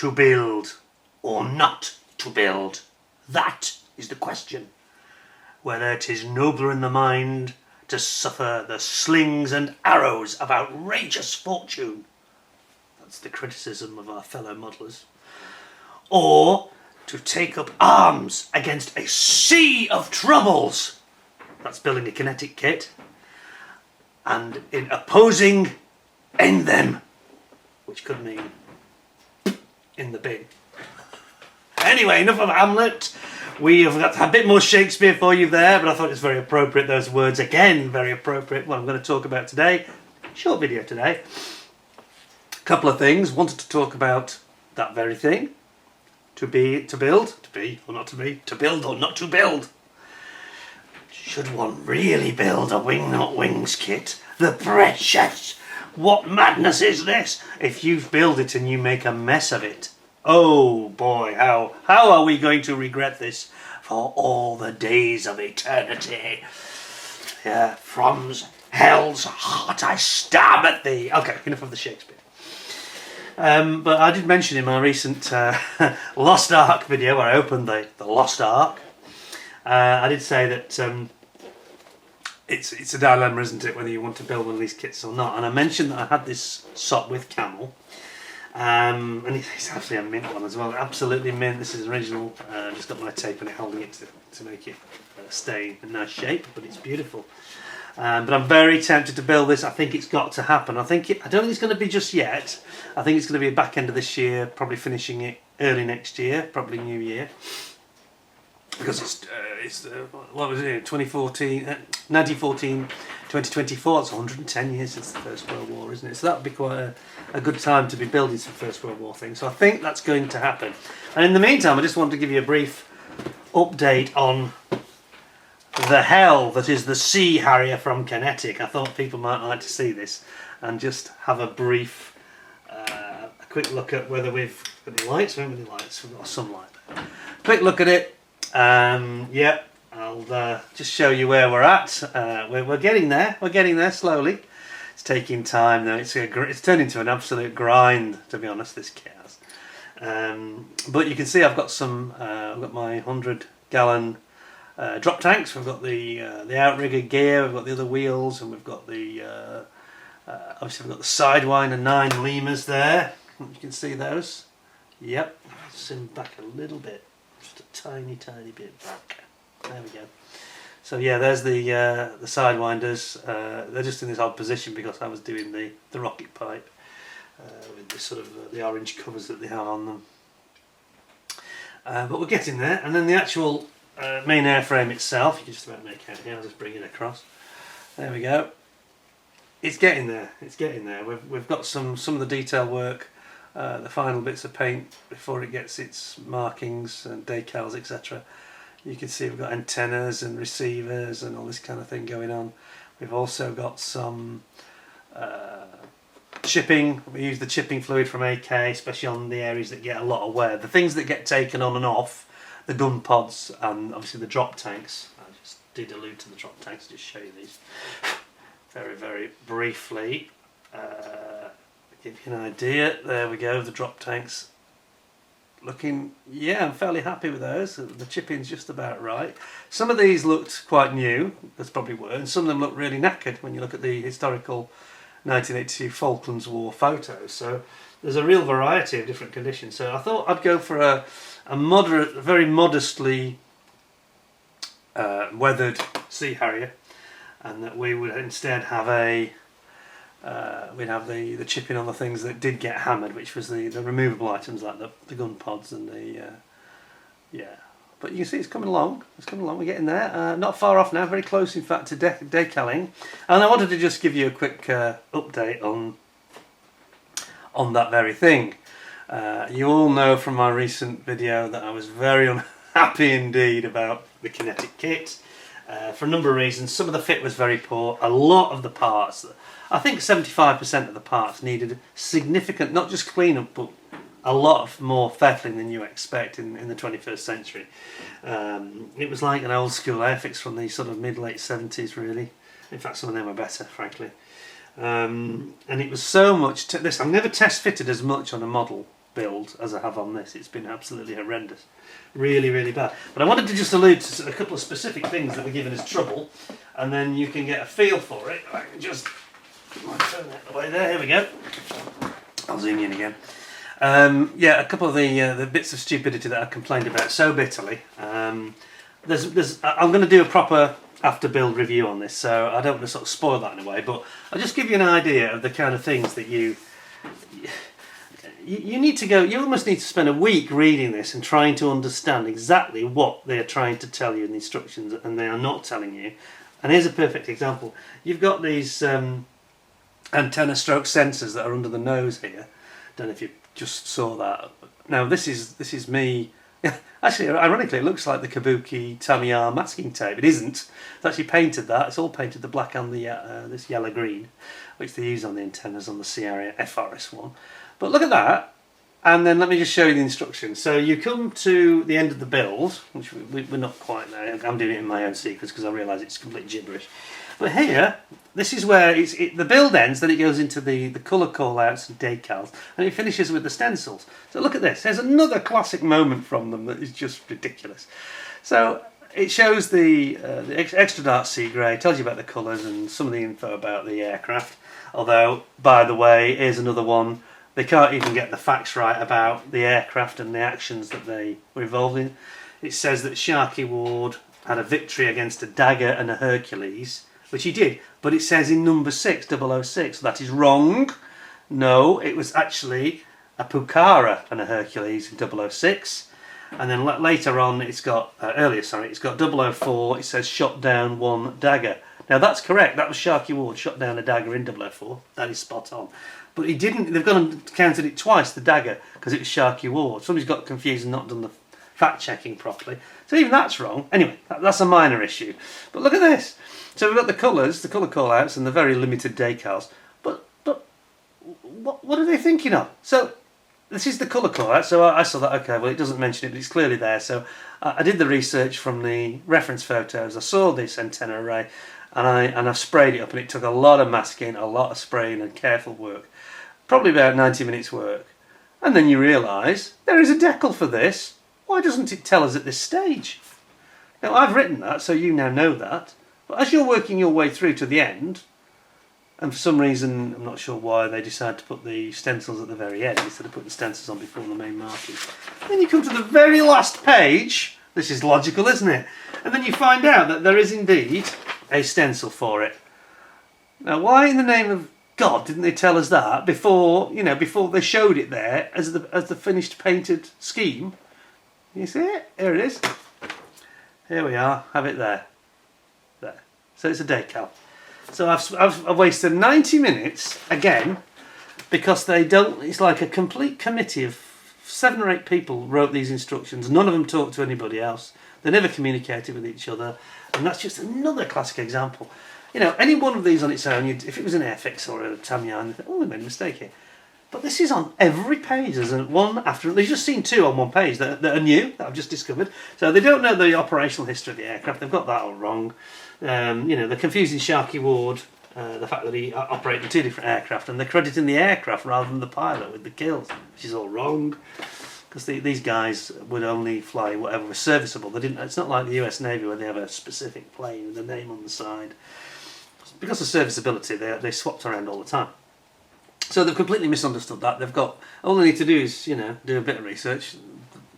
to build or not to build? That is the question. Whether it is nobler in the mind to suffer the slings and arrows of outrageous fortune, that's the criticism of our fellow modellers, or to take up arms against a sea of troubles, that's building a kinetic kit, and in opposing, end them, which could mean in the bin. Anyway, enough of Hamlet. We have got a bit more Shakespeare for you there, but I thought it was very appropriate, those words again, very appropriate. What I'm going to talk about today, short video today. A couple of things. Wanted to talk about that very thing. To build or not to build. Should one really build a wing not wings kit? The precious! What madness is this? If you build it and you make a mess of it, oh boy, how are we going to regret this for all the days of eternity? Yeah, from hell's heart I stab at thee. Okay, enough of the Shakespeare. But I did mention in my recent Lost Ark video, where I opened the Lost Ark, I did say that it's a dilemma, isn't it, whether you want to build one of these kits or not. And I mentioned that I had this sock with camel, and it's actually a mint one as well, absolutely mint. This is original. I've just got my tape on it, holding it to make it stay in nice shape, but it's beautiful. But I'm very tempted to build this. I think it's got to happen. I don't think it's going to be just yet. I think it's going to be back end of this year, probably finishing it early next year, probably New Year. Because it's what was it, 1914, 2024, it's 110 years since the First World War, isn't it? So that would be quite a good time to be building some First World War things. So I think that's going to happen. And in the meantime, I just want to give you a brief update on the hell that is the Sea Harrier from Kinetic. I thought people might like to see this and just have a brief, a quick look at whether we've got any lights. We haven't got any lights, we've got some light there. Quick look at it. Yep, I'll just show you where we're at. We're getting there. We're getting there slowly. It's taking time though. It's turned into an absolute grind, to be honest, this kit has. But you can see I've got some. I've got my 100-gallon drop tanks. We've got the outrigger gear. We've got the other wheels, and we've got the obviously we've got the sidewinder 9 lemurs there. You can see those. Yep. Zoom back a little bit. Just a tiny bit back. There we go. So yeah, there's the sidewinders. They're just in this odd position because I was doing the rocket pipe with the sort of the orange covers that they have on them. But we're getting there. And then the actual main airframe itself, you can just about make out here. I'll just bring it across. There we go. It's getting there. It's getting there. We've got some of the detail work. The final bits of paint before it gets its markings and decals, etc. You can see we've got antennas and receivers and all this kind of thing going on. We've also got some chipping. We use the chipping fluid from AK, especially on the areas that get a lot of wear. The things that get taken on and off, the gun pods and obviously the drop tanks. I just did allude to the drop tanks, just show you these very briefly. Give you an idea. There we go, the drop tanks. Looking, yeah, I'm fairly happy with those. The chipping's just about right. Some of these looked quite new, that's probably were, and some of them look really knackered when you look at the historical 1982 Falklands War photos. So there's a real variety of different conditions. So I thought I'd go for a moderate, very modestly weathered Sea Harrier, and that we would instead have we'd have the chipping on the things that did get hammered, which was the removable items like the gun pods and the yeah. But you can see it's coming along. It's coming along. We're getting there. Not far off now. Very close, in fact, to decaling. And I wanted to just give you a quick update on that very thing. You all know from my recent video that I was very unhappy indeed about the Kinetic kit. For a number of reasons. Some of the fit was very poor. A lot of the parts, I think 75% of the parts needed significant, not just cleanup, but a lot of more fettling than you expect in the 21st century. It was like an old school Airfix from the sort of mid-late 70s really. In fact, some of them are better, frankly. And it was so much, I've never test fitted as much on a model build as I have on this. It's been absolutely horrendous. Really, really bad. But I wanted to just allude to a couple of specific things that were giving us trouble, and then you can get a feel for it. I can just put my phone out of the way there. Here we go. I'll zoom in again. Yeah, a couple of the bits of stupidity that I complained about so bitterly. I'm going to do a proper after build review on this, so I don't want to sort of spoil that in a way, but I'll just give you an idea of the kind of things that you need to go. You almost need to spend a week reading this and trying to understand exactly what they are trying to tell you in the instructions, and they are not telling you. And here's a perfect example. You've got these antenna stroke sensors that are under the nose here. Don't know if you just saw that. Now this is me. Actually, ironically, it looks like the Kabuki Tamiya masking tape. It isn't. It's actually painted that. It's all painted the black and the this yellow green, which they use on the antennas on the Sea Harrier FRS one. But look at that, and then let me just show you the instructions. So you come to the end of the build, which we're not quite there. I'm doing it in my own sequence because I realise it's complete gibberish. But here, this is where the build ends, then it goes into the colour call-outs and decals, and it finishes with the stencils. So look at this. There's another classic moment from them that is just ridiculous. So it shows the extra dark sea grey, tells you about the colours and some of the info about the aircraft. Although, by the way, here's another one. They can't even get the facts right about the aircraft and the actions that they were involved in. It says that Sharkey Ward had a victory against a Dagger and a Hercules, which he did, but it says in number 6, 006, so that is wrong. No, it was actually a Pucara and a Hercules in 006. And then later on, it's got, it's got 004, it says shot down one Dagger. Now that's correct, that was Sharkey Ward, shot down a Dagger in 004, that is spot on. But he didn't, they've gone and counted it twice, the Dagger, because it was Sharkey Ward. Somebody's got confused and not done the fact checking properly. So even that's wrong. Anyway, that's a minor issue. But look at this. So we've got the colours, the colour call-outs and the very limited decals. But what are they thinking of? So this is the colour call-out. So I saw that, okay, well it doesn't mention it, but it's clearly there. So I did the research from the reference photos. I saw this antenna array and I sprayed it up, and it took a lot of masking, a lot of spraying and careful work. Probably about 90 minutes work. And then you realise there is a decal for this. Why doesn't it tell us at this stage? Now I've written that, so you now know that. But as you're working your way through to the end, and for some reason, I'm not sure why, they decide to put the stencils at the very end instead of putting the stencils on before the main markings. Then you come to the very last page. This is logical, isn't it? And then you find out that there is indeed a stencil for it. Now why in the name of God didn't they tell us that before they showed it there as the finished painted scheme? You see it? Here it is. Here we are. Have it there. There. So it's a decal. So I've wasted 90 minutes again because they don't. It's like a complete committee of 7 or 8 people wrote these instructions. None of them talked to anybody else. They never communicated with each other, and that's just another classic example. You know, any one of these on its own, if it was an Airfix or a Tamiya, you'd think, oh, we made a mistake here. But this is on every page. There's one after. They've just seen 2 on one page that are new, that I've just discovered. So they don't know the operational history of the aircraft. They've got that all wrong. They're confusing Sharkey Ward, the fact that he operated 2 different aircraft, and they're crediting the aircraft rather than the pilot with the kills, which is all wrong. Because these guys would only fly whatever was serviceable. They didn't. It's not like the US Navy where they have a specific plane with a name on the side. Because of serviceability, they swapped around all the time. So they've completely misunderstood that. They've got, all they need to do is, do a bit of research.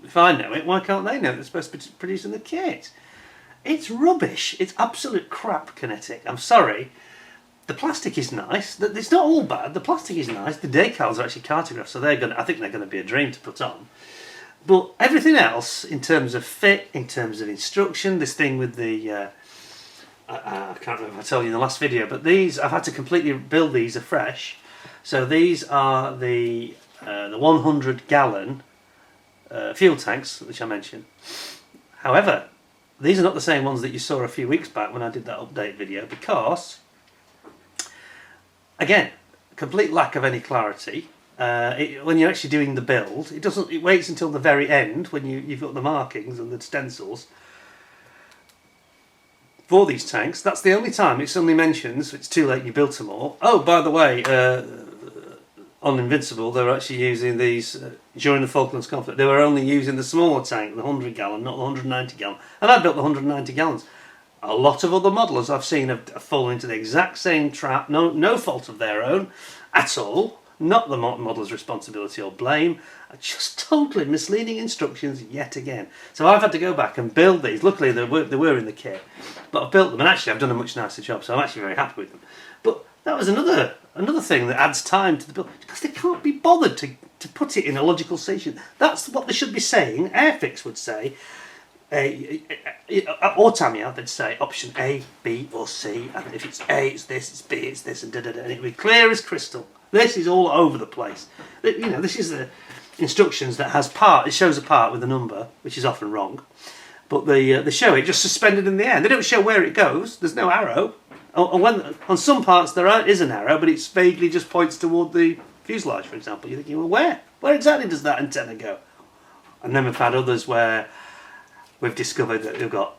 If I know it, why can't they know it? They're supposed to be producing the kit. It's rubbish. It's absolute crap, Kinetic. I'm sorry. The plastic is nice. It's not all bad. The plastic is nice. The decals are actually cartographs, so I think they're going to be a dream to put on. But everything else, in terms of fit, in terms of instruction, this thing with the... I can't remember if I told you in the last video, but these, I've had to completely build these afresh. So these are the 100-gallon fuel tanks, which I mentioned. However, these are not the same ones that you saw a few weeks back when I did that update video, because, again, complete lack of any clarity. When you're actually doing the build, it waits until the very end when you've got the markings and the stencils for these tanks. That's the only time it suddenly mentions it's too late, you built them all. Oh, by the way, on Invincible, they were actually using these during the Falklands conflict. They were only using the smaller tank, the 100 gallon, not the 190 gallon. And I built the 190 gallons. A lot of other modelers I've seen have fallen into the exact same trap. No fault of their own at all. Not the modeller's responsibility or blame. Just totally misleading instructions yet again. So I've had to go back and build these. Luckily they were in the kit, but I've built them, and actually I've done a much nicer job. So I'm actually very happy with them. But that was another thing that adds time to the build, because they can't be bothered to put it in a logical station. That's what they should be saying. Airfix would say, or Tamiya, they'd say option A, B or C, and if it's A it's this, it's B it's this, and da da da, and it'd be clear as crystal. This is all over the place. You know, this is the instructions that has part. It shows a part with a number, which is often wrong, but they show it just suspended in the air. They don't show where it goes. There's no arrow. On some parts there is an arrow, but it vaguely just points toward the fuselage, for example. You're thinking, well, where exactly does that antenna go? And then we've had others where we've discovered that they've got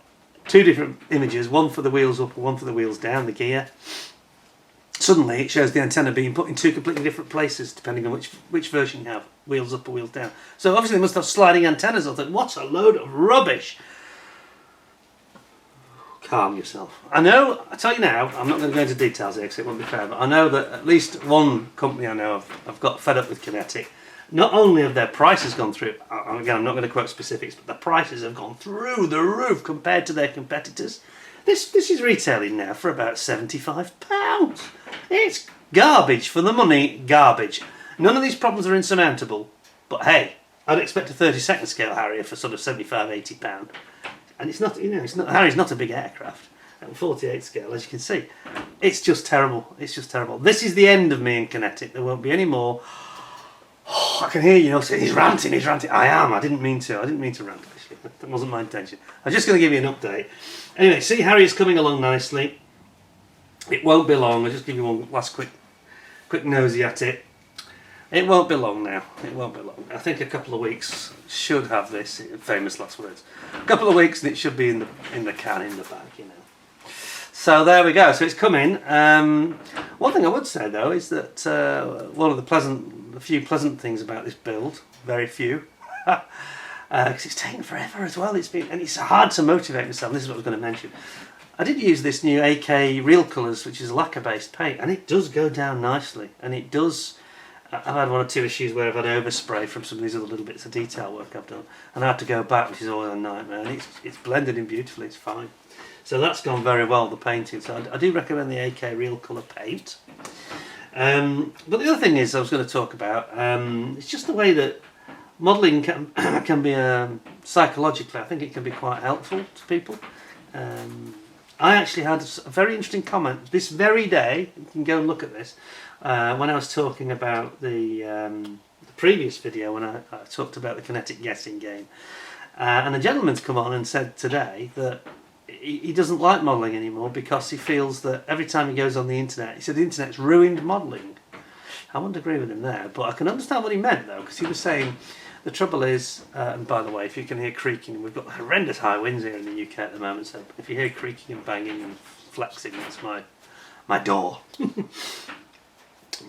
two different images, one for the wheels up and one for the wheels down, the gear. Suddenly it shows the antenna being put in two completely different places depending on which version you have, wheels up or wheels down. So obviously they must have sliding antennas. I thought, what a load of rubbish. Calm yourself. I know, I tell you now, I'm not going to go into details here because it won't be fair, but I know that at least one company I know have got fed up with Kinetic. Not only have their prices gone through, again I'm not going to quote specifics, but the prices have gone through the roof compared to their competitors. This is retailing now for about £75. It's garbage for the money, garbage. None of these problems are insurmountable, but hey, I'd expect a 32nd scale Harrier for sort of £75–80. And it's not, Harrier's not a big aircraft. At 48 scale, as you can see, it's just terrible. It's just terrible. This is the end of me and Kinetic. There won't be any more. Oh, I can hear you saying he's ranting. I am. I didn't mean to rant. Actually, that wasn't my intention. I was just going to give you an update. Anyway, Sea Harrier's coming along nicely. It won't be long. I'll just give you one last quick nosy at it. It won't be long now. It won't be long. I think a couple of weeks should have this. Famous last words. A couple of weeks and it should be in the can, in the bag, you know. So there we go. So it's coming. One thing I would say though is that one of the few pleasant things about this build, very few, because it's taken forever as well. It's hard to motivate myself. This is what I was going to mention. I did use this new AK Real Colours, which is lacquer-based paint, and it does go down nicely. And it does. I've had one or two issues where I've had overspray from some of these other little bits of detail work I've done, and I had to go back, which is always a nightmare. And it's blended in beautifully. It's fine. So that's gone very well, the painting. So I do recommend the AK Real Colour paint. But the other thing is I was going to talk about, it's just the way that modelling can be psychologically, I think it can be quite helpful to people. I actually had a very interesting comment this very day. You can go and look at this. When I was talking about the previous video, when I talked about the kinetic guessing game. And a gentleman's come on and said today that he doesn't like modelling anymore because he feels that every time he goes on the internet, he said the internet's ruined modelling. I wouldn't agree with him there, but I can understand what he meant though, because he was saying the trouble is, and by the way, if you can hear creaking, we've got horrendous high winds here in the UK at the moment, so if you hear creaking and banging and flexing, that's my door. No,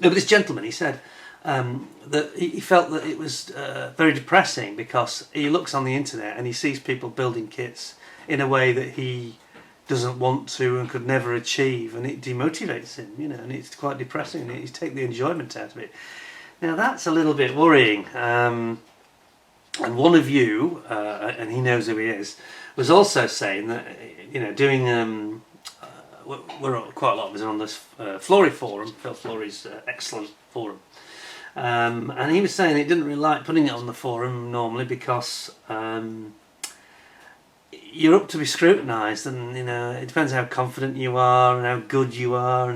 but this gentleman, he said that he felt that it was very depressing because he looks on the internet and he sees people building kits in a way that he doesn't want to and could never achieve, and it demotivates him, you know, and it's quite depressing, and he's taken the enjoyment out of it. Now that's a little bit worrying, and one of you, and he knows who he is, was also saying that, you know, doing we're quite a lot of us on this Flory forum, Phil Flory's excellent forum, and he was saying he didn't really like putting it on the forum normally because you're up to be scrutinised, and you know it depends how confident you are and how good you are,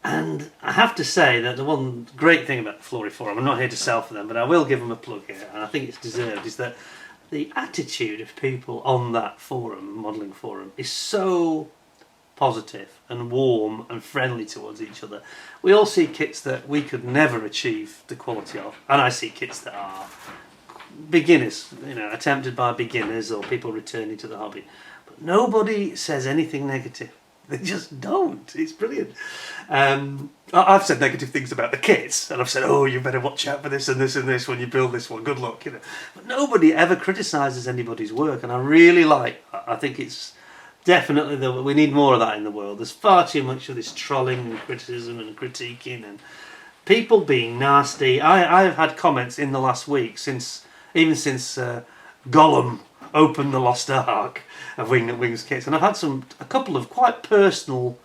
and I have to say that the one great thing about the Flory forum, I'm not here to sell for them, but I will give them a plug here, and I think it's deserved, is that the attitude of people on that forum, modelling forum, is so positive and warm and friendly towards each other. We all see kits that we could never achieve the quality of, and I see kits that are beginners, you know, attempted by beginners or people returning to the hobby, but nobody says anything negative. They just don't. It's brilliant. I've said negative things about the kits, and I've said, "Oh, you better watch out for this and this and this when you build this one. Good luck," But nobody ever criticises anybody's work, and I really like. I think it's definitely we need more of that in the world. There's far too much of this trolling and criticism and critiquing and people being nasty. I've had comments in the last week since Gollum opened the Lost Ark of Wings kits, and I've had a couple of quite personal,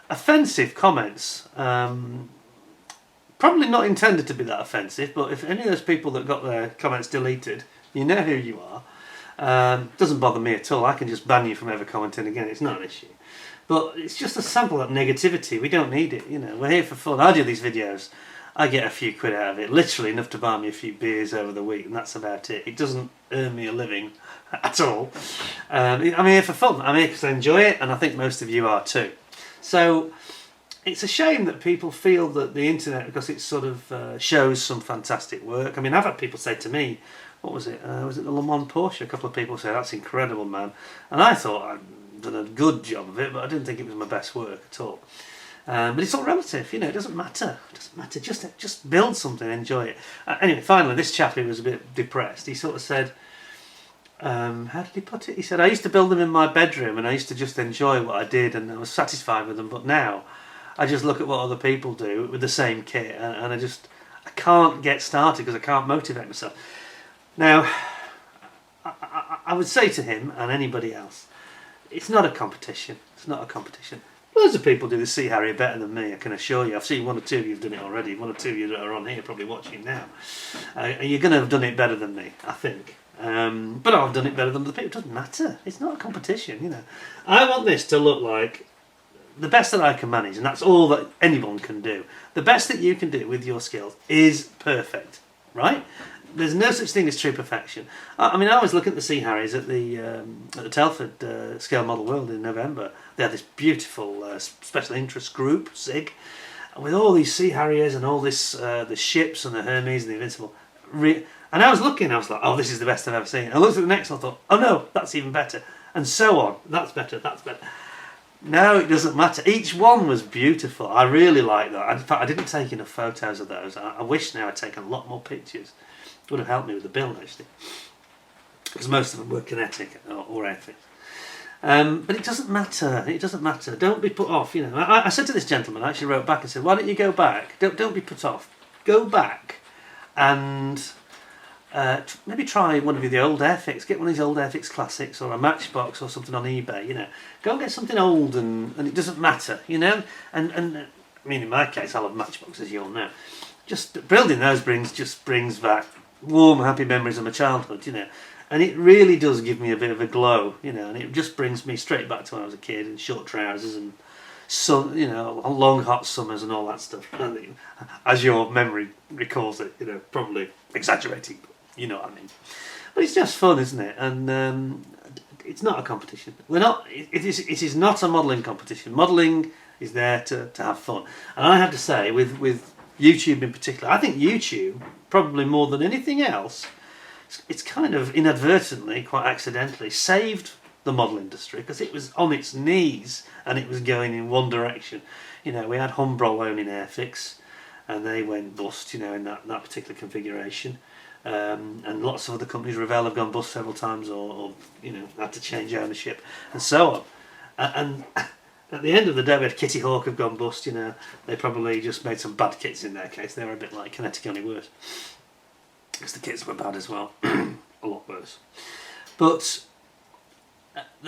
offensive comments. Probably not intended to be that offensive, but if any of those people that got their comments deleted, you know who you are. Doesn't bother me at all. I can just ban you from ever commenting again. It's not an issue. But it's just a sample of negativity. We don't need it. We're here for fun. I do these videos. I get a few quid out of it. Literally enough to buy me a few beers over the week, and that's about it. It doesn't earn me a living at all. I'm here for fun. I'm here because I enjoy it, and I think most of you are too. So it's a shame that people feel that the internet, because it sort of shows some fantastic work. I mean, I've had people say to me, what was it? Was it the Le Mans Porsche? A couple of people say, "That's incredible, man." And I thought I'd done a good job of it, but I didn't think it was my best work at all. But it's all relative, it doesn't matter. It doesn't matter. Just build something, enjoy it. Anyway, finally, this chap who was a bit depressed, he sort of said, how did he put it? He said, "I used to build them in my bedroom, and I used to just enjoy what I did, and I was satisfied with them. But now, I just look at what other people do with the same kit, and I can't get started because I can't motivate myself." Now, I would say to him and anybody else, it's not a competition. It's not a competition. Loads of people do the Sea Harrier better than me, I can assure you. I've seen one or two of you have done it already. One or two of you that are on here probably watching now. You're going to have done it better than me, I think. But I've done it better than other people. It doesn't matter. It's not a competition, I want this to look like the best that I can manage, and that's all that anyone can do. The best that you can do with your skills is perfect, right? There's no such thing as true perfection. I was looking at the Sea Harriers at the Telford Scale Model World in November. They had this beautiful special interest group, SIG, with all these Sea Harriers and all this, the ships and the Hermes and the Invincible. And I was looking, I was like, "Oh, this is the best I've ever seen." I looked at the next one, I thought, "Oh no, that's even better." And so on. That's better, that's better. No, it doesn't matter. Each one was beautiful. I really like that. In fact, I didn't take enough photos of those. I wish now I'd taken a lot more pictures. Would have helped me with the build actually, because most of them were kinetic or airfix. But it doesn't matter. It doesn't matter. Don't be put off. I said to this gentleman, I actually wrote back and said, "Why don't you go back? Don't be put off. Go back and maybe try one of the old airfix. Get one of these old airfix classics or a Matchbox or something on eBay. Go and get something old and it doesn't matter. And in my case, I love Matchboxes, as you all know. Just building those brings back warm, happy memories of my childhood, and it really does give me a bit of a glow, and it just brings me straight back to when I was a kid in short trousers and long hot summers and all that stuff. As your memory recalls it, probably exaggerating, but you know what I mean. But it's just fun, isn't it? And it's not a competition. It is not a modelling competition. Modelling is there to have fun, and I have to say, with YouTube in particular, I think YouTube, probably more than anything else, it's kind of inadvertently, quite accidentally, saved the model industry, because it was on its knees and it was going in one direction. We had Humbrol owning Airfix, and they went bust, in that particular configuration. And lots of other companies, Revell, have gone bust several times, or had to change ownership, and so on. And at the end of the day, we had Kitty Hawk have gone bust. They probably just made some bad kits in their case. They were a bit like Kinetic, only worse, because the kits were bad as well, a lot worse. But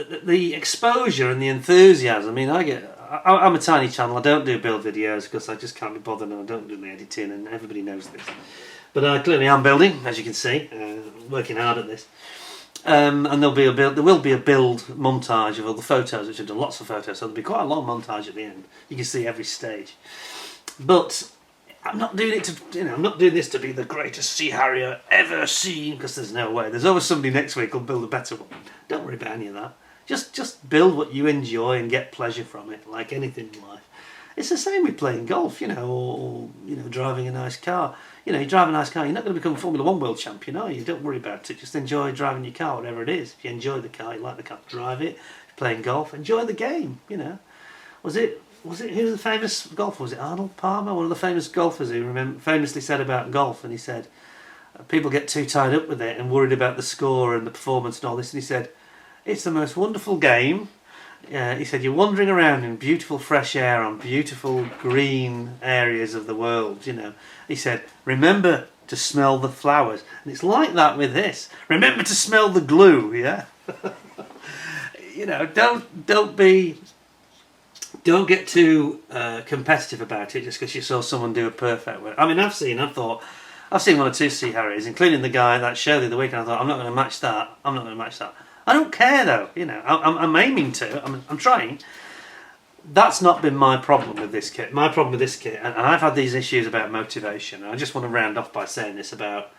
the exposure and the enthusiasm. I'm a tiny channel. I don't do build videos because I just can't be bothered, and I don't do the editing, and everybody knows this. But I clearly am building, as you can see, working hard at this. And there will be a build montage of all the photos, which I've done lots of photos, so there'll be quite a long montage at the end. You can see every stage. But I'm not doing it I'm not doing this to be the greatest Sea Harrier ever seen, because there's no way. There's always somebody next week who'll build a better one. Don't worry about any of that. Just build what you enjoy and get pleasure from it, like anything in life. It's the same with playing golf, or driving a nice car. You drive a nice car, you're not going to become a Formula 1 world champion, are you? Don't worry about it. Just enjoy driving your car, whatever it is. If you enjoy the car, you like the car, drive it. If you're playing golf, enjoy the game, Was it who was the famous golfer? Was it Arnold Palmer? One of the famous golfers who famously said about golf, and he said people get too tied up with it and worried about the score and the performance and all this, and he said it's the most wonderful game. He said you're wandering around in beautiful fresh air on beautiful green areas of the world, you know. He said remember to smell the flowers, and it's like that with this. Remember to smell the glue, yeah. You know, don't get too competitive about it just because you saw someone do a perfect work. I mean, I've seen one or two Sea Harriers, including the guy that show the other week, and I thought I'm not going to match that. I don't care though, you know. I'm aiming to. I'm trying. That's not been my problem with this kit. My problem with this kit, and I've had these issues about motivation. I just want to round off by saying this about,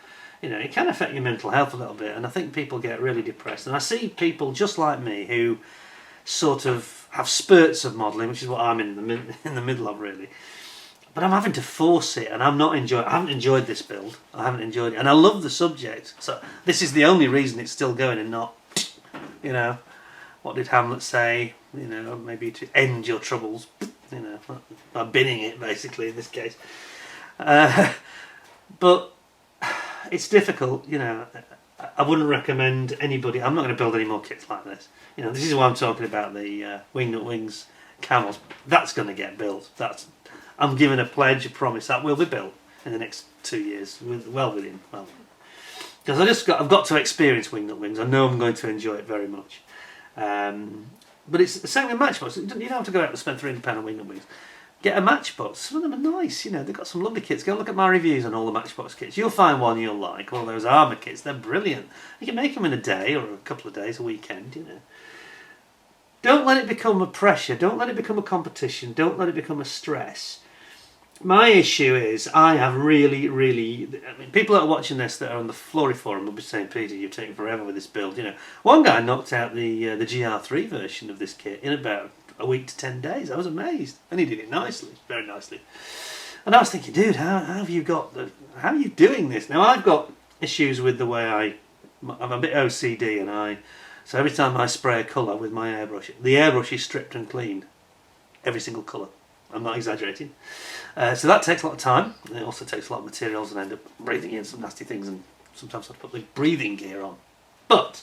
you know, it can affect your mental health a little bit, and I think people get really depressed. And I see people just like me who sort of have spurts of modelling, which is what I'm in the middle of really. But I'm having to force it, and I haven't enjoyed this build. I haven't enjoyed it, and I love the subject. So this is the only reason it's still going, and not, you know, what did Hamlet say? You know, maybe to end your troubles. You know, by binning it basically in this case. But it's difficult, you know. I wouldn't recommend anybody. I'm not going to build any more kits like this. You know, this is why I'm talking about the Wingnut Wings camels. That's going to get built. I'm giving a pledge, a promise that will be built in the next 2 years. Because I've got to experience Wingnut Wings. I know I'm going to enjoy it very much. But it's the same with Matchbox. You don't have to go out and spend £300 on Wingnut Wings. Get a Matchbox. Some of them are nice, you know. They've got some lovely kits. Go look at my reviews on all the Matchbox kits. You'll find one you'll like. All those armour kits, they're brilliant. You can make them in a day or a couple of days, a weekend, you know. Don't let it become a pressure. Don't let it become a competition. Don't let it become a stress. My issue is I have really, I mean, people that are watching this that are on the Flory forum will be saying, Peter, you're taking forever with this build. You know, one guy knocked out the GR3 version of this kit in about a week to 10 days. I was amazed, and he did it nicely, very nicely. And I was thinking, dude, how are you doing this? Now I've got issues with the way I'm a bit OCD, and so every time I spray a colour with my airbrush, the airbrush is stripped and cleaned, every single colour. I'm not exaggerating. So that takes a lot of time. And it also takes a lot of materials, and I end up breathing in some nasty things, and sometimes I have to put the breathing gear on. But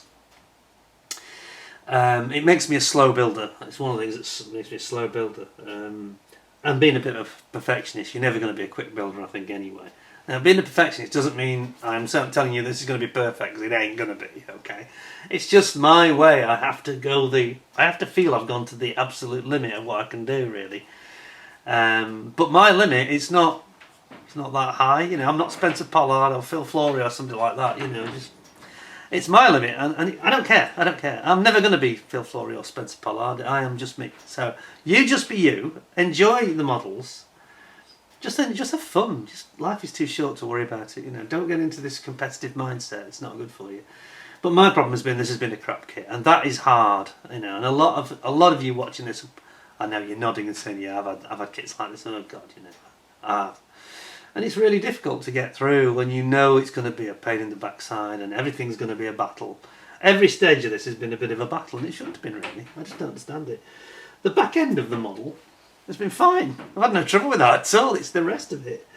it makes me a slow builder. It's one of the things that makes me a slow builder. And being a bit of a perfectionist, you're never going to be a quick builder, I think, anyway. Now, being a perfectionist doesn't mean I'm telling you this is going to be perfect, because it ain't going to be, okay? It's just my way. I have to feel I've gone to the absolute limit of what I can do, really. But my limit is not that high, you know. I'm not Spencer Pollard or Phil Flory or something like that, you know. It's my limit, and I don't care. I'm never going to be Phil Flory or Spencer Pollard. I am just me. So you just be you. Enjoy the models. Just have fun. Life is too short to worry about it, you know. Don't get into this competitive mindset. It's not good for you. But my problem has been this has been a crap kit, and that is hard, you know. And a lot of you watching this, I know you're nodding and saying, yeah, I've had kits like this. Oh God, you know, I have. And it's really difficult to get through when you know it's going to be a pain in the backside and everything's going to be a battle. Every stage of this has been a bit of a battle, and it shouldn't have been really. I just don't understand it. The back end of the model has been fine. I've had no trouble with that at all. It's the rest of it.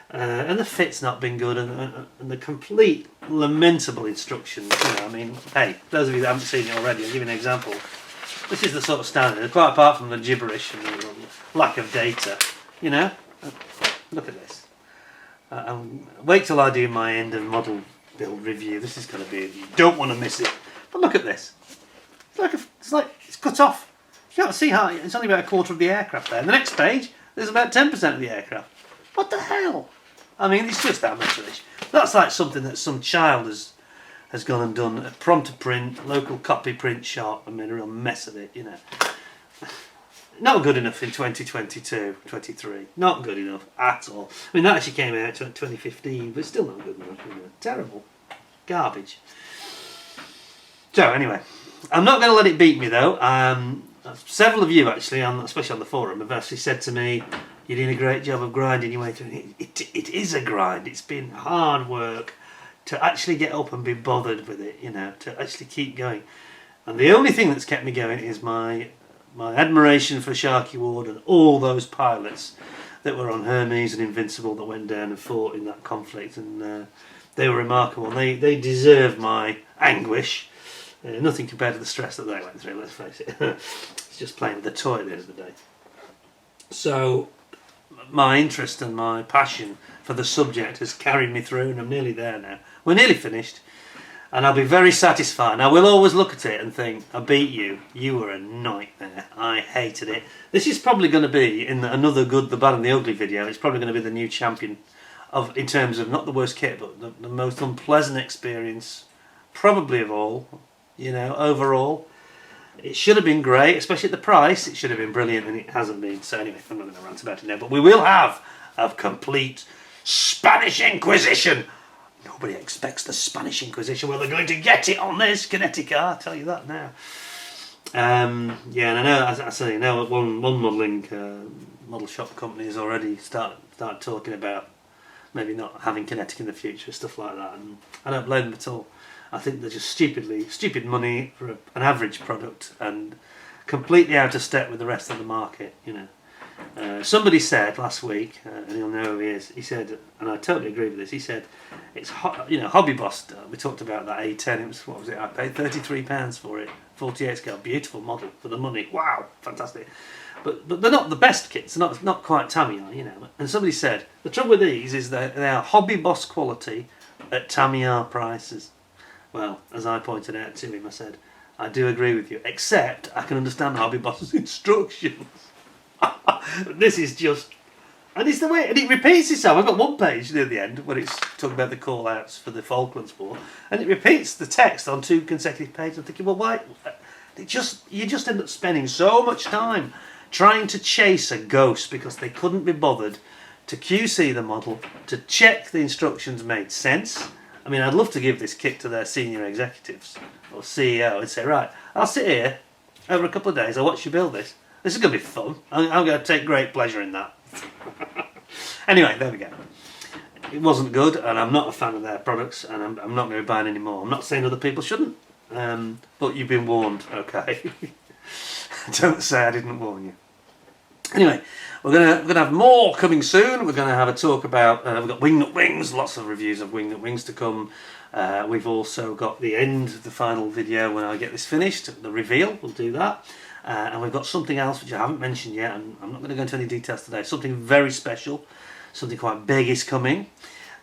And the fit's not been good, and the complete lamentable instructions. You know, I mean, hey, those of you that haven't seen it already, I'll give you an example. This is the sort of standard, quite apart from the gibberish and the lack of data. You know, look at this. Wait till I do my end of model build review. This is going to be, you don't want to miss it. But look at this. It's cut off. You can't see how it's only about a quarter of the aircraft there. And the next page, there's about 10% of the aircraft. What the hell? I mean, it's just amateurish. That's like something that some child has gone and done a prompter print, local copy print shop, and made a real mess of it, you know. Not good enough in 2022, 23. Not good enough at all. I mean, that actually came out in 2015, but it's still not good enough, you know. Terrible. Garbage. So, anyway, I'm not going to let it beat me, though. Several of you, actually, especially on the forum, have actually said to me, you're doing a great job of grinding your way through it. It is a grind. It's been hard work to actually get up and be bothered with it, you know, to actually keep going. And the only thing that's kept me going is my my admiration for Sharkey Ward and all those pilots that were on Hermes and Invincible that went down and fought in that conflict, and they were remarkable. They deserve my anguish. Nothing compared to the stress that they went through, let's face it. It's just playing with a toy at the end of the day. So my interest and my passion for the subject has carried me through, and I'm nearly there now. We're nearly finished, and I'll be very satisfied. I will always look at it and think, I beat you. You were a nightmare. I hated it. This is probably going to be, in another Good, the Bad and the Ugly video, it's probably going to be the new champion in terms of not the worst kit, but the most unpleasant experience probably of all, overall. It should have been great, especially at the price. It should have been brilliant, and it hasn't been. So anyway, I'm not going to rant about it now, but we will have a complete Spanish Inquisition. Nobody expects the Spanish Inquisition. Well, they're going to get it on this Kinetic car, I'll tell you that now. And I know, as I say, one modelling model shop company has already started talking about maybe not having Kinetic in the future, stuff like that, and I don't blame them at all. I think they're just stupid money for an average product and completely out of step with the rest of the market. Somebody said last week, and you'll know who he is. He said, and I totally agree with this. He said, "It's Hobby Boss." We talked about that A10. It was, what was it? I paid £33 for it. 48 scale, beautiful model for the money. Wow, fantastic. But they're not the best kits. They're not quite Tamiya, And somebody said the trouble with these is that they are Hobby Boss quality at Tamiya prices. Well, as I pointed out to him, I said, I do agree with you, except I can understand Hobby Boss's instructions. This is just, and it's the way, and it repeats itself. I've got one page near the end where it's talking about the call outs for the Falklands War, and it repeats the text on 2 consecutive pages. I'm thinking, well, why? You just end up spending so much time trying to chase a ghost because they couldn't be bothered to QC the model, to check the instructions made sense. I mean, I'd love to give this kit to their senior executives or CEO and say, right, I'll sit here over a couple of days, I'll watch you build this. This is going to be fun. I'm going to take great pleasure in that. Anyway, there we go. It wasn't good, and I'm not a fan of their products, and I'm not going to be buying any more. I'm not saying other people shouldn't, but you've been warned, okay? Don't say I didn't warn you. Anyway, we're gonna have more coming soon. We're going to have a talk about, we've got Wingnut Wings, lots of reviews of Wingnut Wings to come. We've also got the end of the final video when I get this finished, the reveal, we'll do that. And we've got something else which I haven't mentioned yet, and I'm not going to go into any details today. Something very special, something quite big is coming.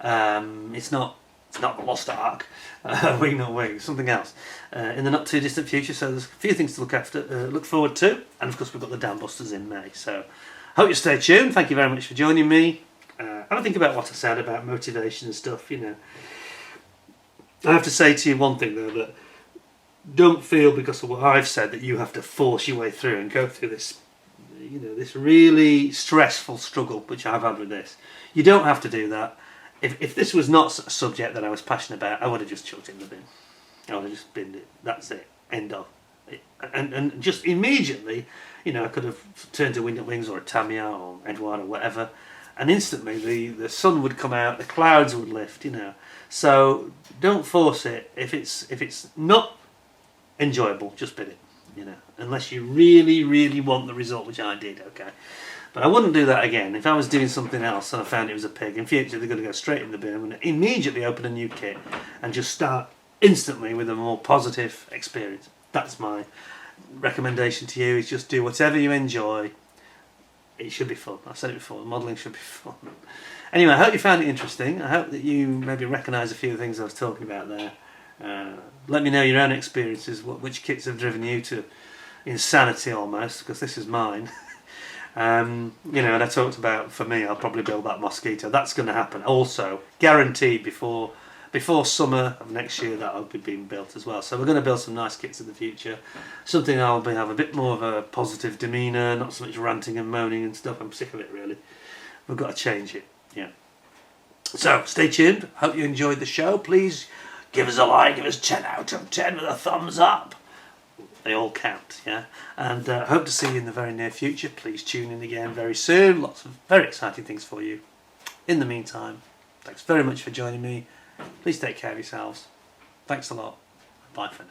It's not the Lost Ark, Wingnut Wings, something else in the not too distant future. So there's a few things to look forward to, and of course we've got the Dam Busters in May. So hope you stay tuned. Thank you very much for joining me. Have a think about what I said about motivation and stuff. I have to say to you one thing though, that don't feel because of what I've said that you have to force your way through and go through this, this really stressful struggle which I've had with this. You don't have to do that. If this was not a subject that I was passionate about, I would have just chucked it in the bin. I would have just binned it. That's it. End of. And just immediately, I could have turned to Wingnut Wings or a Tamiya or Edward or whatever, and instantly the sun would come out, the clouds would lift. So don't force it. If it's not enjoyable, just bin it, unless you really, really want the result, which I did, okay? But I wouldn't do that again. If I was doing something else and I found it was a pig, in future they're going to go straight in the bin. I'm going to immediately open a new kit and just start instantly with a more positive experience. That's my recommendation to you, is just do whatever you enjoy. It should be fun. I've said it before, modelling should be fun. Anyway, I hope you found it interesting. I hope that you maybe recognise a few things I was talking about there. Let me know your own experiences, which kits have driven you to insanity almost, because this is mine. And I talked about, for me, I'll probably build that Mosquito. That's going to happen also, guaranteed before summer of next year. That'll be being built as well. So we're going to build some nice kits in the future. Something I'll have a bit more of a positive demeanour, not so much ranting and moaning and stuff. I'm sick of it really. We've got to change it. Yeah. So stay tuned. Hope you enjoyed the show. Please give us a like. Give us 10 out of 10 with a thumbs up. They all count, yeah? And hope to see you in the very near future. Please tune in again very soon. Lots of very exciting things for you. In the meantime, thanks very much for joining me. Please take care of yourselves. Thanks a lot. Bye for now.